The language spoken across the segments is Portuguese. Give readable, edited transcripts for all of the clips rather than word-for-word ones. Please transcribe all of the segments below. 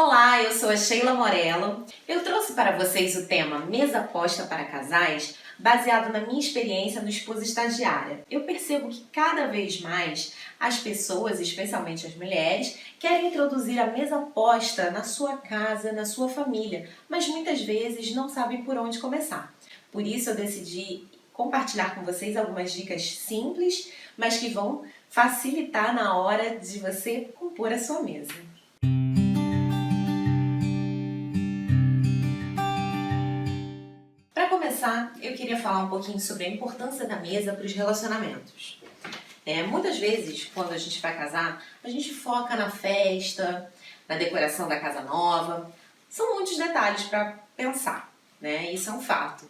Olá, eu sou a Sheila Morello. Eu trouxe para vocês o tema Mesa Posta para Casais, baseado na minha experiência no Esposa Estagiária. Eu percebo que cada vez mais as pessoas, especialmente as mulheres, querem introduzir a mesa posta na sua casa, na sua família, mas muitas vezes não sabem por onde começar. Por isso eu decidi compartilhar com vocês algumas dicas simples, mas que vão facilitar na hora de você compor a sua mesa. Para começar, eu queria falar um pouquinho sobre a importância da mesa para os relacionamentos. Muitas vezes, quando a gente vai casar, a gente foca na festa, na decoração da casa nova. São muitos detalhes para pensar, né? Isso é um fato.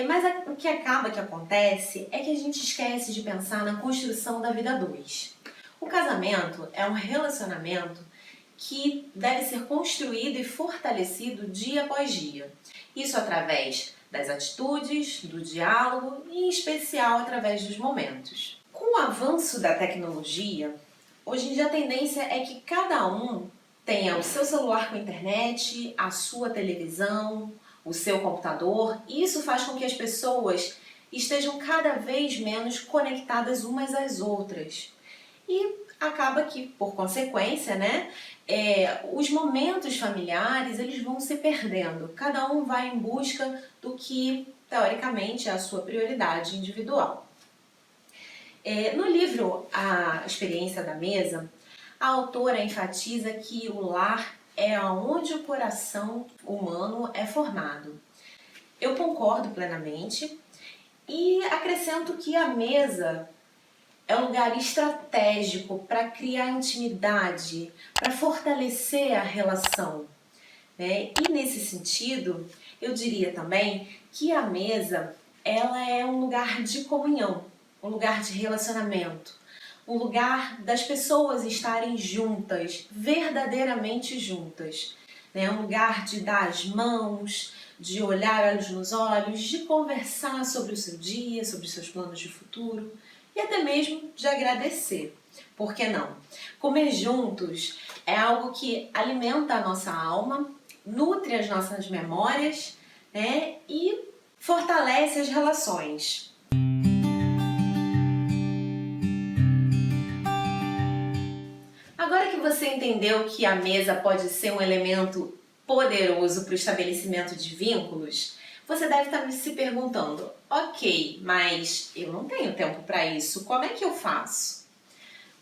Mas o que acontece é que a gente esquece de pensar na construção da vida a dois. O casamento é um relacionamento que deve ser construído e fortalecido dia após dia. Isso através das atitudes, do diálogo e, em especial, através dos momentos. Com o avanço da tecnologia, hoje em dia a tendência é que cada um tenha o seu celular com internet, a sua televisão, o seu computador, e isso faz com que as pessoas estejam cada vez menos conectadas umas às outras. E acaba que, por consequência, os momentos familiares eles vão se perdendo. Cada um vai em busca do que, teoricamente, é a sua prioridade individual. No livro A Experiência da Mesa, a autora enfatiza que o lar é onde o coração humano é formado. Eu concordo plenamente e acrescento que a mesa é um lugar estratégico para criar intimidade, para fortalecer a relação. E nesse sentido, eu diria também que a mesa ela é um lugar de comunhão, um lugar de relacionamento, um lugar das pessoas estarem juntas, verdadeiramente juntas. Um lugar de dar as mãos, de olhar olhos nos olhos, de conversar sobre o seu dia, sobre os seus planos de futuro e até mesmo de agradecer. Por que não? Comer juntos é algo que alimenta a nossa alma, nutre as nossas memórias, e fortalece as relações. Agora que você entendeu que a mesa pode ser um elemento poderoso para o estabelecimento de vínculos, você deve estar se perguntando, ok, mas eu não tenho tempo para isso, como é que eu faço?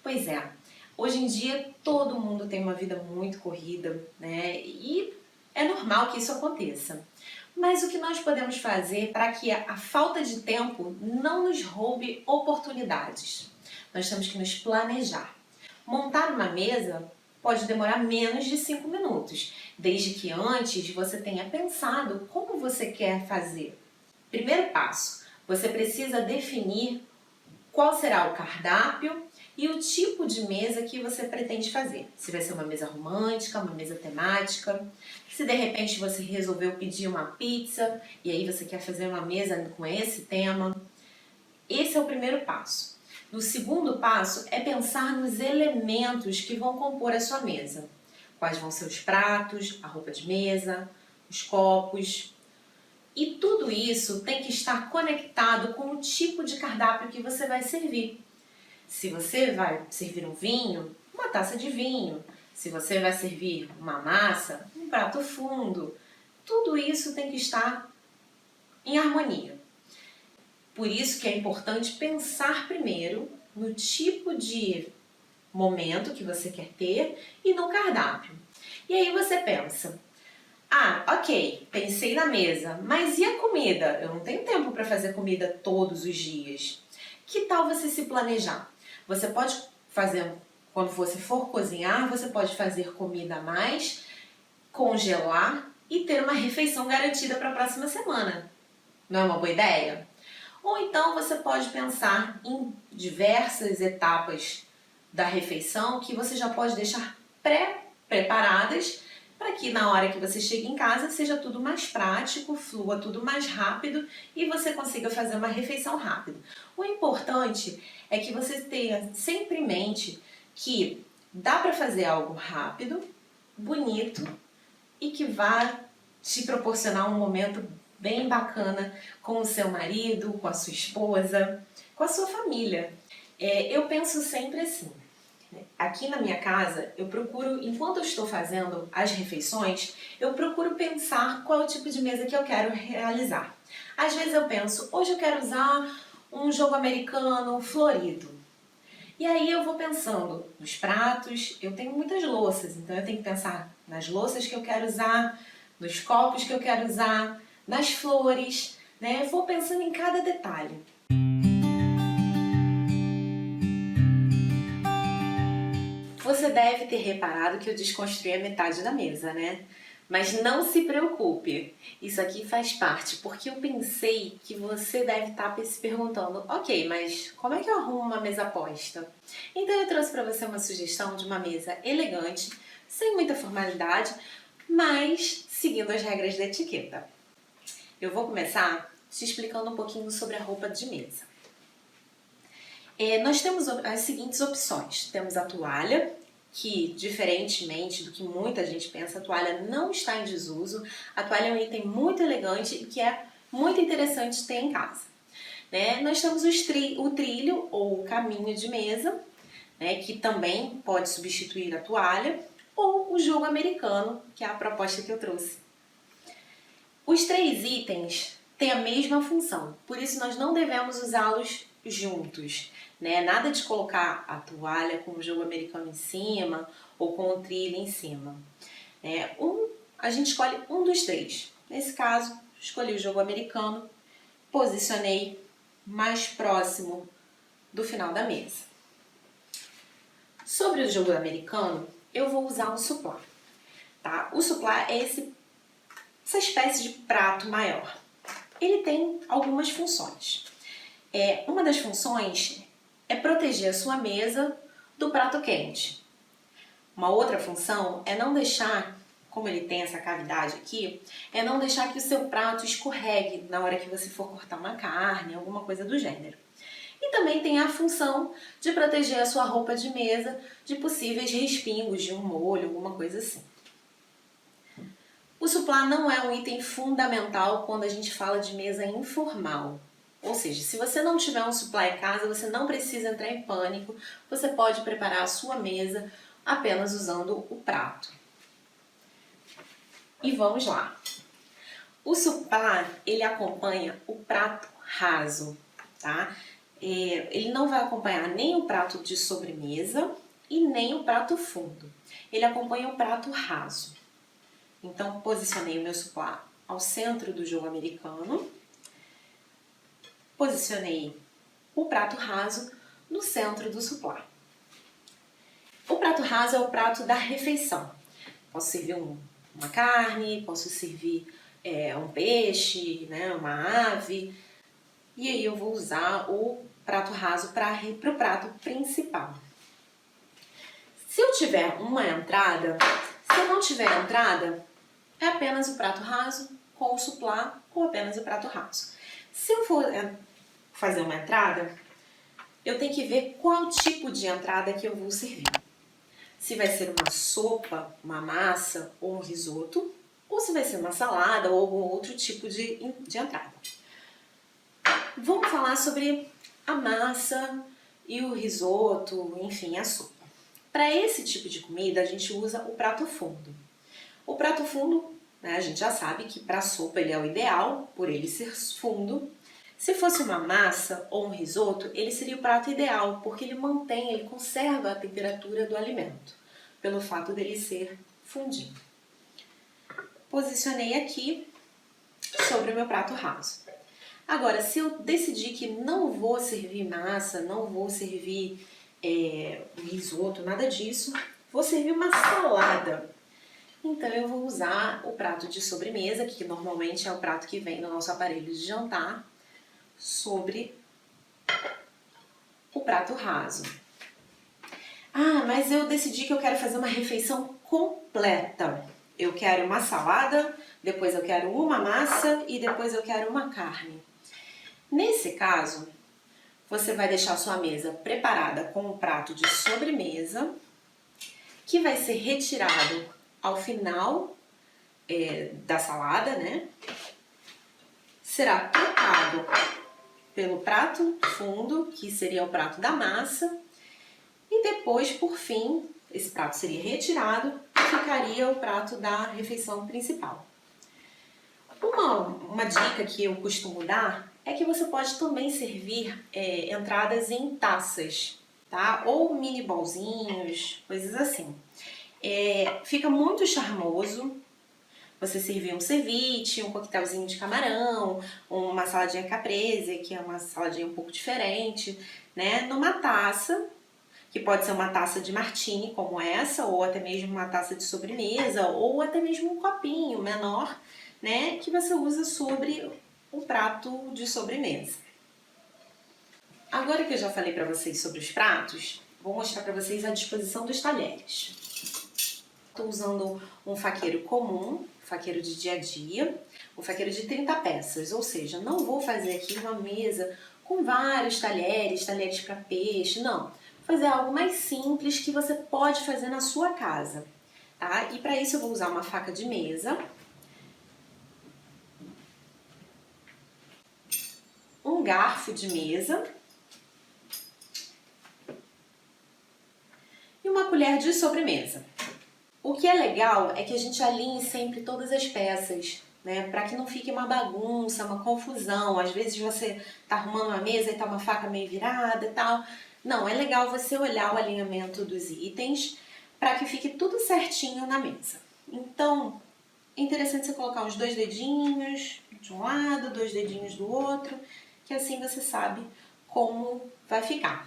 Pois é, hoje em dia todo mundo tem uma vida muito corrida, e é normal que isso aconteça. Mas o que nós podemos fazer para que a falta de tempo não nos roube oportunidades? Nós temos que nos planejar. Montar uma mesa pode demorar menos de 5 minutos, desde que antes você tenha pensado como você quer fazer. Primeiro passo, você precisa definir qual será o cardápio e o tipo de mesa que você pretende fazer. Se vai ser uma mesa romântica, uma mesa temática, se de repente você resolveu pedir uma pizza e aí você quer fazer uma mesa com esse tema. Esse é o primeiro passo. O segundo passo é pensar nos elementos que vão compor a sua mesa. Quais vão ser os pratos, a roupa de mesa, os copos. E tudo isso tem que estar conectado com o tipo de cardápio que você vai servir. Se você vai servir um vinho, uma taça de vinho. Se você vai servir uma massa, um prato fundo. Tudo isso tem que estar em harmonia. Por isso que é importante pensar primeiro no tipo de momento que você quer ter e no cardápio. E aí você pensa, ok, pensei na mesa, mas e a comida? Eu não tenho tempo para fazer comida todos os dias. Que tal você se planejar? Você pode fazer, quando você for cozinhar, você pode fazer comida a mais, congelar e ter uma refeição garantida para a próxima semana. Não é uma boa ideia? Ou então você pode pensar em diversas etapas da refeição que você já pode deixar pré-preparadas para que na hora que você chegue em casa seja tudo mais prático, flua tudo mais rápido e você consiga fazer uma refeição rápida. O importante é que você tenha sempre em mente que dá para fazer algo rápido, bonito e que vá te proporcionar um momento bem bacana com o seu marido, com a sua esposa, com a sua família. Eu penso sempre assim, aqui na minha casa, eu procuro, enquanto eu estou fazendo as refeições, eu procuro pensar qual é o tipo de mesa que eu quero realizar. Às vezes eu penso, hoje eu quero usar um jogo americano florido. E aí eu vou pensando nos pratos, eu tenho muitas louças, então eu tenho que pensar nas louças que eu quero usar, nos copos que eu quero usar, nas flores, né? Eu vou pensando em cada detalhe. Você deve ter reparado que eu desconstruí a metade da mesa, né? Mas não se preocupe, isso aqui faz parte, porque eu pensei que você deve estar se perguntando, ok, mas como é que eu arrumo uma mesa posta? Então eu trouxe para você uma sugestão de uma mesa elegante, sem muita formalidade, mas seguindo as regras da etiqueta. Eu vou começar te explicando um pouquinho sobre a roupa de mesa. Nós temos as seguintes opções. Temos a toalha, que, diferentemente do que muita gente pensa, a toalha não está em desuso. A toalha é um item muito elegante e que é muito interessante ter em casa. Né? Nós temos o trilho ou o caminho de mesa, né, que também pode substituir a toalha, ou o jogo americano, que é a proposta que eu trouxe. Os três itens têm a mesma função, por isso nós não devemos usá-los juntos, né? Nada de colocar a toalha com o jogo americano em cima ou com o trilho em cima. A gente escolhe um dos três. Nesse caso, escolhi o jogo americano, posicionei mais próximo do final da mesa. Sobre o jogo americano, eu vou usar um suplá. Tá? O suplá é essa espécie de prato maior. Ele tem algumas funções. Uma das funções é proteger a sua mesa do prato quente. Uma outra função é não deixar, como ele tem essa cavidade aqui, é não deixar que o seu prato escorregue na hora que você for cortar uma carne, alguma coisa do gênero. E também tem a função de proteger a sua roupa de mesa de possíveis respingos de um molho, alguma coisa assim. O suplá não é um item fundamental quando a gente fala de mesa informal. Ou seja, se você não tiver um suplá em casa, você não precisa entrar em pânico, você pode preparar a sua mesa apenas usando o prato. E vamos lá. O suplá, ele acompanha o prato raso, tá? Ele não vai acompanhar nem o prato de sobremesa e nem o prato fundo. Ele acompanha o prato raso. Então, posicionei o meu suplá ao centro do jogo americano. Posicionei o prato raso no centro do suplá. O prato raso é o prato da refeição. Posso servir uma carne, posso servir um peixe, né, uma ave. E aí eu vou usar o prato raso para o prato principal. Se eu tiver uma entrada, se eu não tiver entrada, é apenas o prato raso com o suplá ou apenas o prato raso. Se eu for fazer uma entrada, eu tenho que ver qual tipo de entrada que eu vou servir. Se vai ser uma sopa, uma massa ou um risoto, ou se vai ser uma salada ou algum outro tipo de entrada. Vamos falar sobre a massa e o risoto, enfim, a sopa. Para esse tipo de comida, a gente usa o prato fundo. O prato fundo, né, a gente já sabe que para a sopa ele é o ideal, por ele ser fundo. Se fosse uma massa ou um risoto, ele seria o prato ideal, porque ele conserva a temperatura do alimento, pelo fato dele ser fundinho. Posicionei aqui sobre o meu prato raso. Agora, se eu decidir que não vou servir massa, não vou servir risoto, nada disso, vou servir uma salada. Então eu vou usar o prato de sobremesa, que normalmente é o prato que vem no nosso aparelho de jantar, sobre o prato raso. Ah, mas eu decidi que eu quero fazer uma refeição completa. Eu quero uma salada, depois eu quero uma massa e depois eu quero uma carne. Nesse caso, você vai deixar sua mesa preparada com um prato de sobremesa, que vai ser retirado ao final da salada, né? Será trocado pelo prato fundo, que seria o prato da massa, e depois, por fim, esse prato seria retirado e ficaria o prato da refeição principal. Uma dica que eu costumo dar é que você pode também servir entradas em taças, tá? Ou mini bolzinhos, coisas assim. Fica muito charmoso você servir um ceviche, um coquetelzinho de camarão, uma saladinha caprese, que é uma saladinha um pouco diferente, né? Numa taça, que pode ser uma taça de martini como essa, ou até mesmo uma taça de sobremesa, ou até mesmo um copinho menor, né? Que você usa sobre um prato de sobremesa. Agora que eu já falei para vocês sobre os pratos, vou mostrar para vocês a disposição dos talheres. Estou usando um faqueiro comum, faqueiro de dia a dia, um faqueiro de 30 peças, ou seja, não vou fazer aqui uma mesa com vários talheres, talheres para peixe, não. Vou fazer algo mais simples que você pode fazer na sua casa, tá? E para isso eu vou usar uma faca de mesa, um garfo de mesa e uma colher de sobremesa. O que é legal é que a gente alinhe sempre todas as peças, né? Para que não fique uma bagunça, uma confusão. Às vezes você tá arrumando uma mesa e tá uma faca meio virada e tal. Não, é legal você olhar o alinhamento dos itens para que fique tudo certinho na mesa. Então, é interessante você colocar uns 2 dedinhos de um lado, 2 dedinhos do outro, que assim você sabe como vai ficar.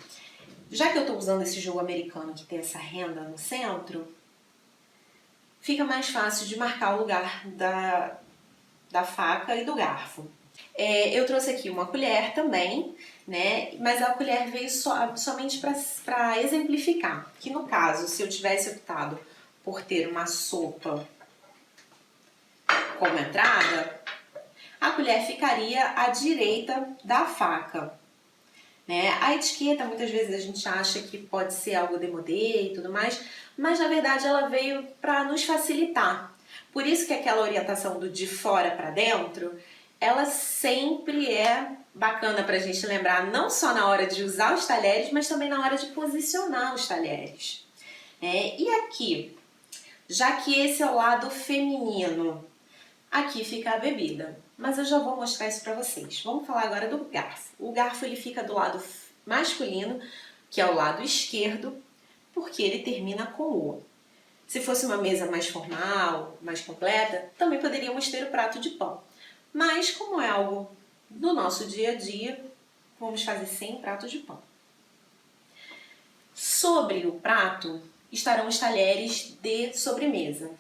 Já que eu estou usando esse jogo americano que tem essa renda no centro, fica mais fácil de marcar o lugar da faca e do garfo. Eu trouxe aqui uma colher também, né? Mas a colher veio somente para exemplificar. Que no caso, se eu tivesse optado por ter uma sopa como entrada, a colher ficaria à direita da faca. Né? A etiqueta, muitas vezes a gente acha que pode ser algo demodê e tudo mais, mas na verdade ela veio para nos facilitar. Por isso que aquela orientação do de fora para dentro, ela sempre é bacana para a gente lembrar, não só na hora de usar os talheres, mas também na hora de posicionar os talheres. E aqui, já que esse é o lado feminino, aqui fica a bebida. Mas eu já vou mostrar isso para vocês. Vamos falar agora do garfo. O garfo ele fica do lado masculino, que é o lado esquerdo, porque ele termina com o. Se fosse uma mesa mais formal, mais completa, também poderíamos ter o prato de pão. Mas como é algo do nosso dia a dia, vamos fazer sem prato de pão. Sobre o prato estarão os talheres de sobremesa.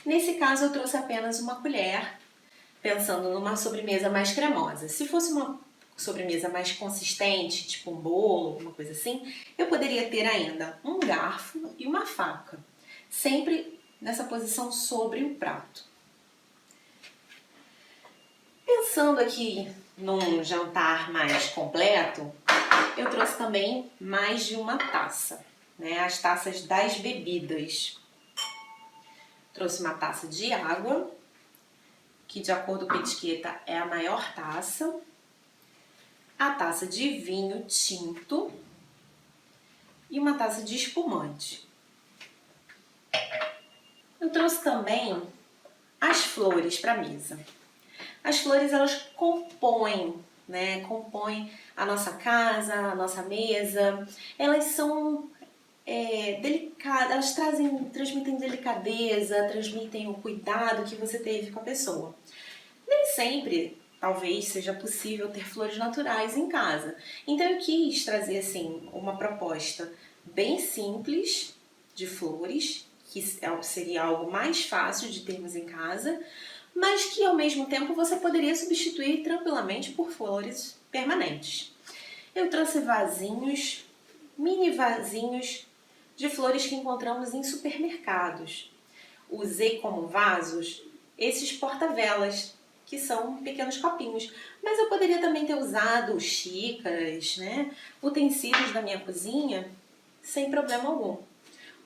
Nesse caso eu trouxe apenas uma colher, pensando numa sobremesa mais cremosa. Se fosse uma sobremesa mais consistente, tipo um bolo, uma coisa assim, eu poderia ter ainda um garfo e uma faca, sempre nessa posição sobre o prato. Pensando aqui num jantar mais completo, eu trouxe também mais de uma taça, né? As taças das bebidas. Trouxe uma taça de água, que de acordo com a etiqueta é a maior taça, a taça de vinho tinto e uma taça de espumante. Eu trouxe também as flores para a mesa. As flores elas compõem a nossa casa, a nossa mesa. Elas são delicadas, elas transmitem delicadeza, transmitem o cuidado que você teve com a pessoa. Nem sempre, talvez, seja possível ter flores naturais em casa. Então eu quis trazer assim uma proposta bem simples de flores, que seria algo mais fácil de termos em casa, mas que ao mesmo tempo você poderia substituir tranquilamente por flores permanentes. Eu trouxe vasinhos, mini vasinhos de flores que encontramos em supermercados. Usei como vasos esses porta-velas, que são pequenos copinhos. Mas eu poderia também ter usado xícaras, utensílios da minha cozinha, sem problema algum.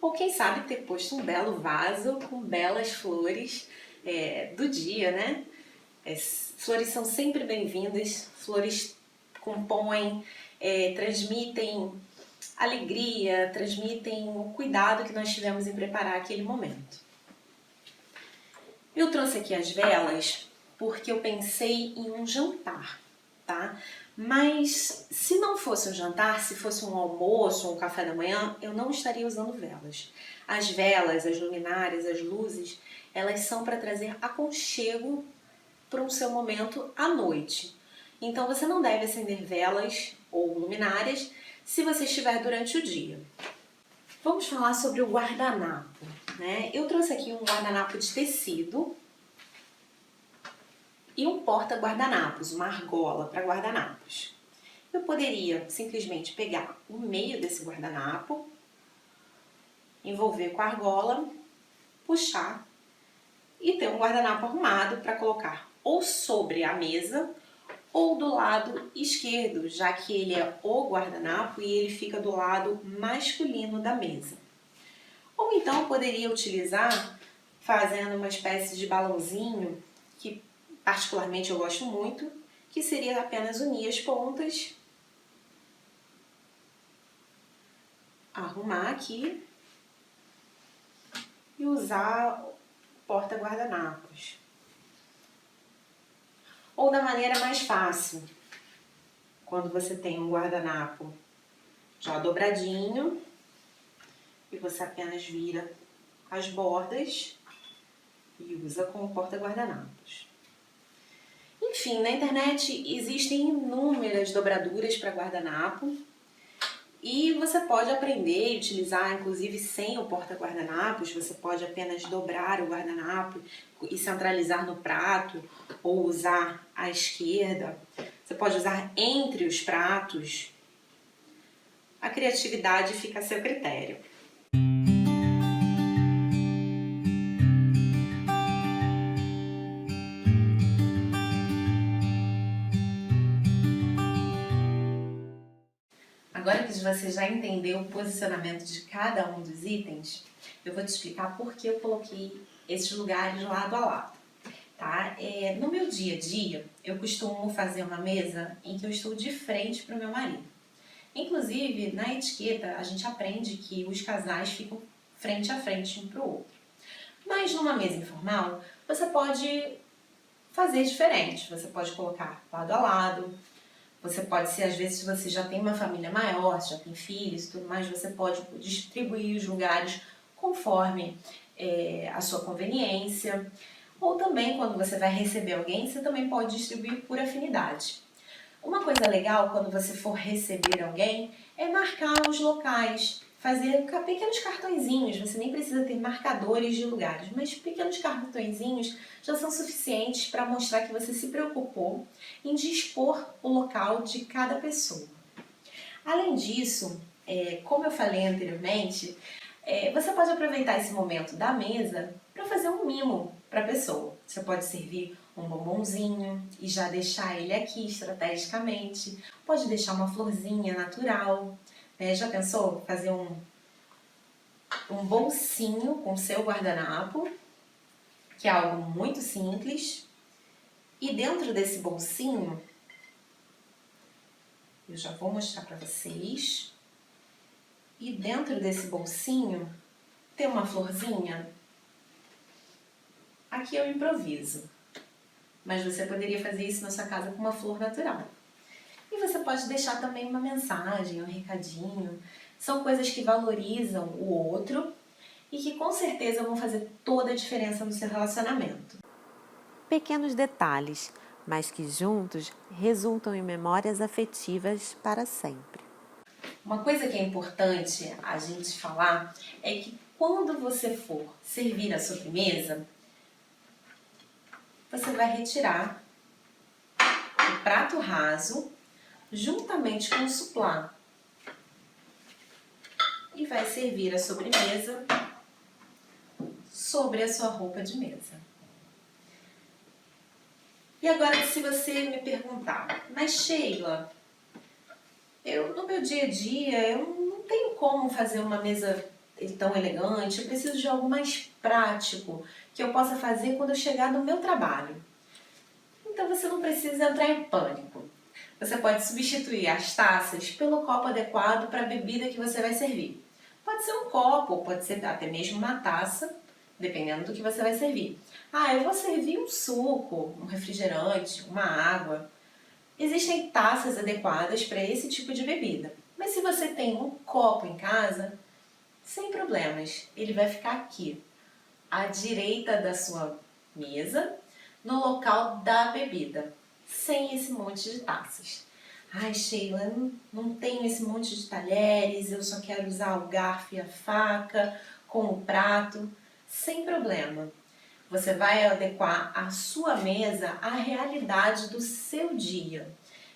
Ou quem sabe ter posto um belo vaso com belas flores do dia, né? Flores são sempre bem-vindas, flores compõem, transmitem alegria, transmitem o cuidado que nós tivemos em preparar aquele momento. Eu trouxe aqui as velas porque eu pensei em um jantar, tá? Mas se não fosse um jantar, se fosse um almoço ou um café da manhã, eu não estaria usando velas. As velas, as luminárias, as luzes, elas são para trazer aconchego para o seu momento à noite. Então você não deve acender velas ou luminárias se você estiver durante o dia. Vamos falar sobre o guardanapo, né? Eu trouxe aqui um guardanapo de tecido e um porta-guardanapos, uma argola para guardanapos. Eu poderia simplesmente pegar o meio desse guardanapo, envolver com a argola, puxar e ter um guardanapo arrumado para colocar ou sobre a mesa ou do lado esquerdo, já que ele é o guardanapo e ele fica do lado masculino da mesa. Ou então poderia utilizar fazendo uma espécie de balãozinho, que particularmente eu gosto muito, que seria apenas unir as pontas, arrumar aqui e usar o porta-guardanapos. Ou da maneira mais fácil, quando você tem um guardanapo já dobradinho e você apenas vira as bordas e usa como porta-guardanapos. Enfim, na internet existem inúmeras dobraduras para guardanapo e você pode aprender e utilizar, inclusive sem o porta-guardanapos, você pode apenas dobrar o guardanapo e centralizar no prato ou usar à esquerda. Você pode usar entre os pratos. A criatividade fica a seu critério. Agora que você já entendeu o posicionamento de cada um dos itens, eu vou te explicar por que eu coloquei esses lugares lado a lado. Tá? No meu dia a dia, eu costumo fazer uma mesa em que eu estou de frente para o meu marido. Inclusive, na etiqueta, a gente aprende que os casais ficam frente a frente um para o outro. Mas numa mesa informal, você pode fazer diferente. Você pode colocar lado a lado. Você pode ser, às vezes, se você já tem uma família maior, já tem filhos e tudo mais, você pode distribuir os lugares conforme a sua conveniência. Ou também, quando você vai receber alguém, você também pode distribuir por afinidade. Uma coisa legal quando você for receber alguém é marcar os locais, fazer pequenos cartõezinhos. Você nem precisa ter marcadores de lugares, mas pequenos cartõezinhos já são suficientes para mostrar que você se preocupou em dispor o local de cada pessoa. Além disso, como eu falei anteriormente, você pode aproveitar esse momento da mesa para fazer um mimo para a pessoa. Você pode servir um bombonzinho e já deixar ele aqui estrategicamente. Pode deixar uma florzinha natural. Já pensou fazer um bolsinho com seu guardanapo, que é algo muito simples. E dentro desse bolsinho, eu já vou mostrar para vocês. E dentro desse bolsinho tem uma florzinha. Aqui eu improviso, mas você poderia fazer isso na sua casa com uma flor natural. E você pode deixar também uma mensagem, um recadinho. São coisas que valorizam o outro e que com certeza vão fazer toda a diferença no seu relacionamento. Pequenos detalhes, mas que juntos resultam em memórias afetivas para sempre. Uma coisa que é importante a gente falar é que quando você for servir a sobremesa, você vai retirar o prato raso juntamente com o suplá e vai servir a sobremesa sobre a sua roupa de mesa. E agora, se você me perguntar, mas Sheila, no meu dia a dia, eu não tenho como fazer uma mesa tão elegante, eu preciso de algo mais prático, que eu possa fazer quando eu chegar no meu trabalho. Então você não precisa entrar em pânico. Você pode substituir as taças pelo copo adequado para a bebida que você vai servir. Pode ser um copo, pode ser até mesmo uma taça, dependendo do que você vai servir. Ah, eu vou servir um suco, um refrigerante, uma água. Existem taças adequadas para esse tipo de bebida. Mas se você tem um copo em casa, sem problemas, ele vai ficar aqui, à direita da sua mesa, no local da bebida, sem esse monte de taças. Ai, Sheila, não tenho esse monte de talheres, eu só quero usar o garfo e a faca com o prato. Sem problema. Você vai adequar a sua mesa à realidade do seu dia.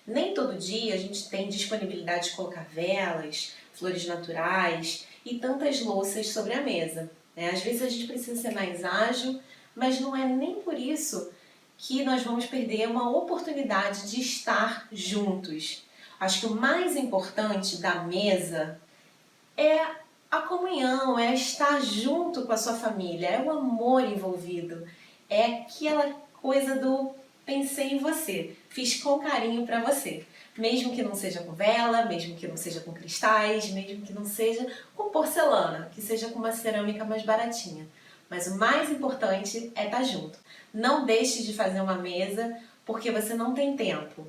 Nem todo dia a gente tem disponibilidade de colocar velas, flores naturais e tantas louças sobre a mesa, né? Às vezes a gente precisa ser mais ágil, mas não é nem por isso que nós vamos perder uma oportunidade de estar juntos. Acho que o mais importante da mesa é a comunhão, é estar junto com a sua família, é o amor envolvido, é aquela coisa do pensei em você, fiz com carinho para você. Mesmo que não seja com vela, mesmo que não seja com cristais, mesmo que não seja com porcelana, que seja com uma cerâmica mais baratinha. Mas o mais importante é estar junto. Não deixe de fazer uma mesa porque você não tem tempo.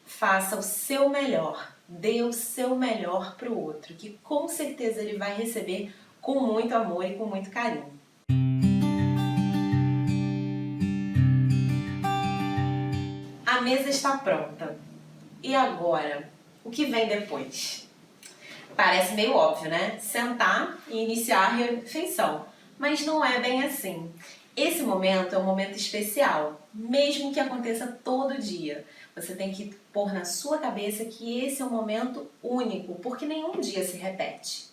Faça o seu melhor, dê o seu melhor para o outro, que com certeza ele vai receber com muito amor e com muito carinho. A mesa está pronta. E agora? O que vem depois? Parece meio óbvio, né? Sentar e iniciar a refeição. Mas não é bem assim. Esse momento é um momento especial, mesmo que aconteça todo dia. Você tem que pôr na sua cabeça que esse é um momento único, porque nenhum dia se repete.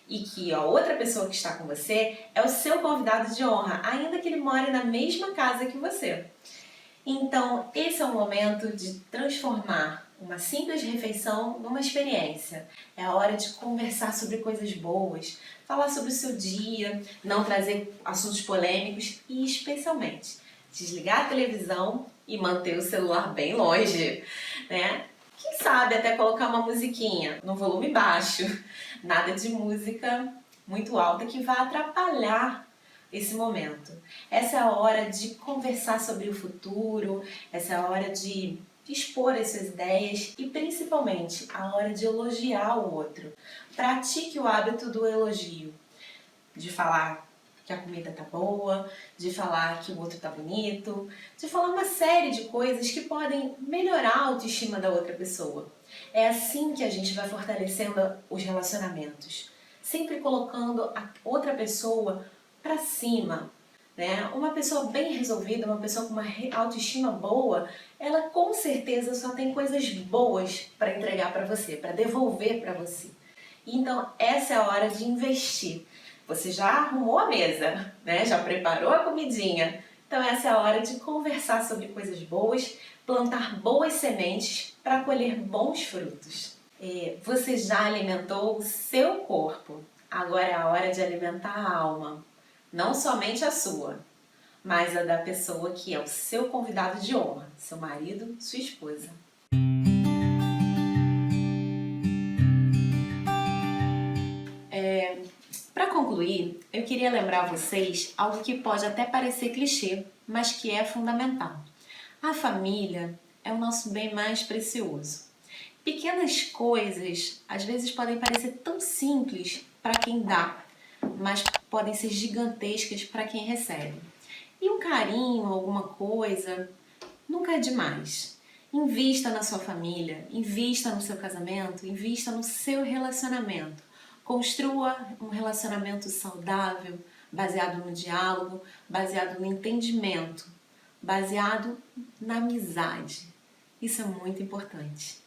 E que a outra pessoa que está com você é o seu convidado de honra, ainda que ele more na mesma casa que você. Então, esse é o momento de transformar uma simples refeição numa experiência. É a hora de conversar sobre coisas boas, falar sobre o seu dia, não trazer assuntos polêmicos e, especialmente, desligar a televisão e manter o celular bem longe, né? Quem sabe até colocar uma musiquinha no volume baixo, nada de música muito alta que vá atrapalhar esse momento. Essa é a hora de conversar sobre o futuro, essa é a hora de expor as suas ideias e principalmente a hora de elogiar o outro. Pratique o hábito do elogio, de falar que a comida tá boa, de falar que o outro tá bonito, de falar uma série de coisas que podem melhorar a autoestima da outra pessoa. É assim que a gente vai fortalecendo os relacionamentos, sempre colocando a outra pessoa para cima, né? Uma pessoa bem resolvida, uma pessoa com uma autoestima boa, ela com certeza só tem coisas boas para entregar para você, para devolver para você. Então essa é a hora de investir. Você já arrumou a mesa, né? Já preparou a comidinha. Então essa é a hora de conversar sobre coisas boas, plantar boas sementes para colher bons frutos. Você já alimentou o seu corpo, agora é a hora de alimentar a alma. Não somente a sua, mas a da pessoa que é o seu convidado de honra, seu marido, sua esposa. Para concluir, eu queria lembrar a vocês algo que pode até parecer clichê, mas que é fundamental. A família é o nosso bem mais precioso. Pequenas coisas às vezes podem parecer tão simples para quem dá, mas podem ser gigantescas para quem recebe. E um carinho, alguma coisa, nunca é demais. Invista na sua família, invista no seu casamento, invista no seu relacionamento. Construa um relacionamento saudável, baseado no diálogo, baseado no entendimento, baseado na amizade. Isso é muito importante.